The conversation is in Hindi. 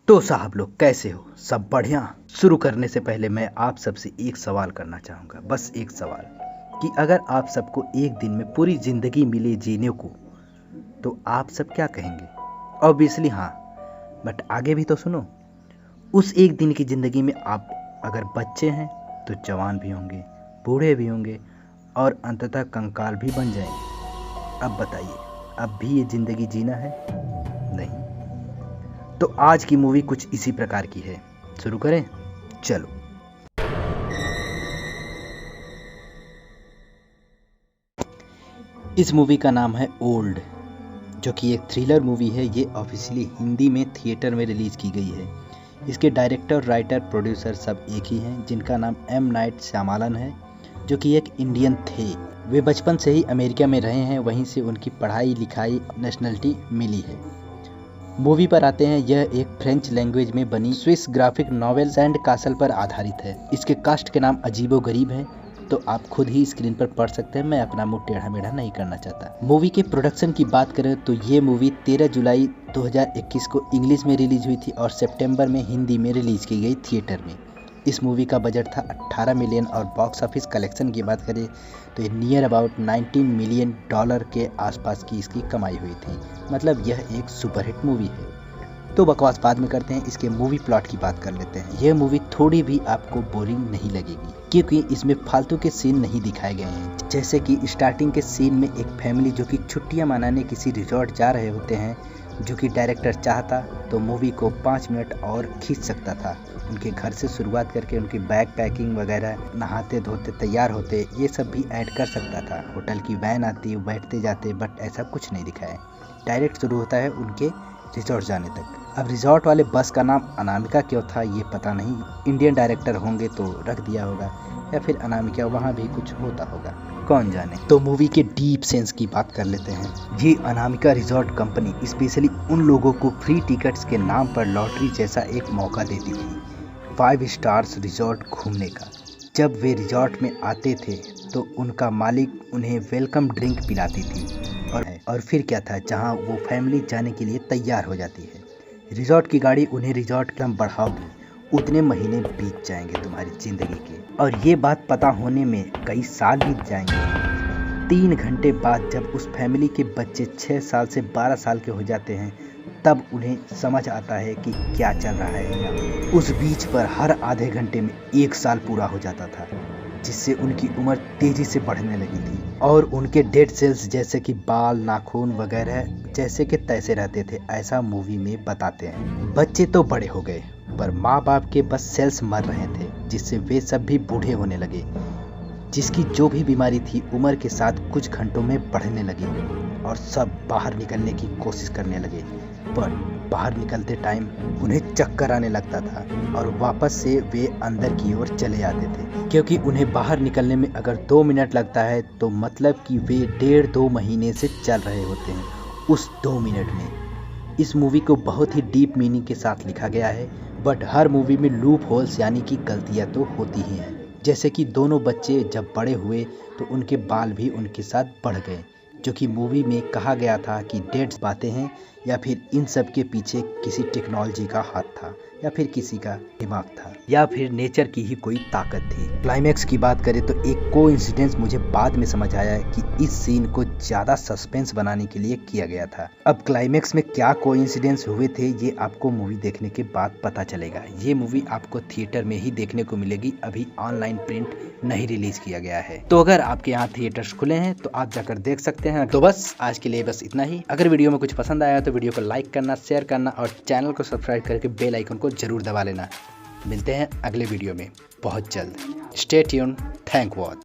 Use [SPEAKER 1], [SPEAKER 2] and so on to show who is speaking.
[SPEAKER 1] तो साहब लोग कैसे हो? सब बढ़िया? शुरू करने से पहले मैं आप सबसे एक सवाल करना चाहूँगा, बस एक सवाल, कि अगर आप सबको एक दिन में पूरी ज़िंदगी मिले जीने को, तो आप सब क्या कहेंगे? ऑब्वियसली हाँ, बट आगे भी तो सुनो। उस एक दिन की ज़िंदगी में आप अगर बच्चे हैं तो जवान भी होंगे, बूढ़े भी होंगे और अंततः कंकाल भी बन जाएंगे। अब बताइए, अब भी ये ज़िंदगी जीना है? नहीं। तो आज की मूवी कुछ इसी प्रकार की है। शुरू करें? चलो। इस मूवी का नाम है ओल्ड, जो कि एक थ्रिलर मूवी है। ये ऑफिशियली हिंदी में थिएटर में रिलीज की गई है। इसके डायरेक्टर, राइटर, प्रोड्यूसर सब एक ही हैं, जिनका नाम एम नाइट श्यामालन है, जो कि एक इंडियन थे। वे बचपन से ही अमेरिका में रहे हैं, वहीं से उनकी पढ़ाई लिखाई नेशनलिटी मिली है। मूवी पर आते हैं। यह एक फ्रेंच लैंग्वेज में बनी Swiss graphic novel sand castle पर आधारित है। इसके कास्ट के नाम अजीबो गरीब है, तो आप खुद ही स्क्रीन पर पढ़ सकते हैं। मैं अपना मुंह टेढ़ा मेढ़ा नहीं करना चाहता। मूवी के प्रोडक्शन की बात करें तो ये मूवी 13 जुलाई 2021 को इंग्लिश में रिलीज हुई थी और सितंबर में हिंदी में रिलीज की गई थिएटर में। इस मूवी का बजट था 18 मिलियन और बॉक्स ऑफिस कलेक्शन की बात करें तो ये नियर अबाउट 19 मिलियन डॉलर के आसपास की इसकी कमाई हुई थी। मतलब यह एक सुपरहिट मूवी है। तो बकवास बाद में करते हैं, इसके मूवी प्लॉट की बात कर लेते हैं। यह मूवी थोड़ी भी आपको बोरिंग नहीं लगेगी, क्योंकि इसमें फालतू के सीन नहीं दिखाए गए हैं। जैसे कि स्टार्टिंग के सीन में एक फैमिली जो कि छुट्टियां मनाने किसी रिजॉर्ट जा रहे होते हैं, जो कि डायरेक्टर चाहता तो मूवी को 5 मिनट और खींच सकता था। उनके घर से शुरुआत करके उनकी बैग पैकिंग वगैरह, नहाते धोते तैयार होते, ये सब भी ऐड कर सकता था। होटल की वैन आती, बैठते जाते, बट ऐसा कुछ नहीं दिखाया। डायरेक्ट शुरू होता है उनके रिजॉर्ट जाने तक। अब रिजॉर्ट वाले बस का नाम अनामिका क्यों था ये पता नहीं। इंडियन डायरेक्टर होंगे तो रख दिया होगा, या फिर अनामिका वहाँ भी कुछ होता होगा, कौन जाने। तो मूवी के डीप सेंस की बात कर लेते हैं। ये अनामिका रिजॉर्ट कंपनी स्पेशली उन लोगों को फ्री टिकट्स के नाम पर लॉटरी जैसा एक मौका देती थी 5 स्टार्स रिजॉर्ट घूमने का। जब वे रिजॉर्ट में आते थे तो उनका मालिक उन्हें वेलकम ड्रिंक पिलाती थी और फिर क्या था, जहां वो फैमिली जाने के लिए तैयार हो जाती है। रिजॉर्ट की गाड़ी उन्हें रिजॉर्ट का बढ़ाओगी, उतने महीने बीत जाएंगे तुम्हारी ज़िंदगी के, और ये बात पता होने में कई साल बीत जाएंगे। 3 घंटे बाद जब उस फैमिली के बच्चे 6 साल से 12 साल के हो जाते हैं, तब उन्हें समझ आता है कि क्या चल रहा है यहाँ। उस बीच पर हर आधे घंटे में 1 साल पूरा हो जाता था, जिससे उनकी उम्र तेजी से बढ़ने लगी थी और उनके डेड सेल्स जैसे कि बाल, नाखून वगैरह जैसे कि तैसे रहते थे, ऐसा मूवी में बताते हैं। बच्चे तो बड़े हो गए, पर माँ बाप के बस सेल्स मर रहे थे, जिससे वे सब भी बूढ़े होने लगे। जिसकी जो भी बीमारी थी उम्र के साथ कुछ घंटों में बढ़ने लगी और सब बाहर निकलने की कोशिश करने लगे, पर बाहर निकलते टाइम उन्हें चक्कर आने लगता था और वापस से वे अंदर की ओर चले आते थे, क्योंकि उन्हें बाहर निकलने में अगर 2 मिनट लगता है तो मतलब कि वे 1.5-2 महीने से चल रहे होते हैं उस 2 मिनट में। इस मूवी को बहुत ही डीप मीनिंग के साथ लिखा गया है, बट हर मूवी में लूप होल्स यानी कि गलतियाँ तो होती ही हैं। जैसे कि दोनों बच्चे जब बड़े हुए तो उनके बाल भी उनके साथ बढ़ गए, जो कि मूवी में कहा गया था कि डेड्स बातें हैं, या फिर इन सब के पीछे किसी टेक्नोलॉजी का हाथ था, या फिर किसी का दिमाग था, या फिर नेचर की ही कोई ताकत थी। क्लाइमैक्स की बात करें तो एक कोइंसिडेंस मुझे बाद में समझ आया कि इस सीन को ज़्यादा सस्पेंस बनाने के लिए किया गया था। अब क्लाइमैक्स में क्या कोइंसिडेंस हुए थे ये आपको मूवी देखने के बाद पता चलेगा। ये मूवी आपको थिएटर में ही देखने को मिलेगी, अभी ऑनलाइन प्रिंट नहीं रिलीज किया गया है। तो अगर आपके यहाँ थिएटर्स खुले हैं तो आप जाकर देख सकते हैं। तो बस आज के लिए बस इतना ही। अगर वीडियो में कुछ पसंद आया तो वीडियो को लाइक करना, शेयर करना और चैनल को सब्सक्राइब करके बेल आइकन को जरूर दबा लेना। मिलते हैं अगले वीडियो में बहुत जल्द। Stay tuned. Thank watch.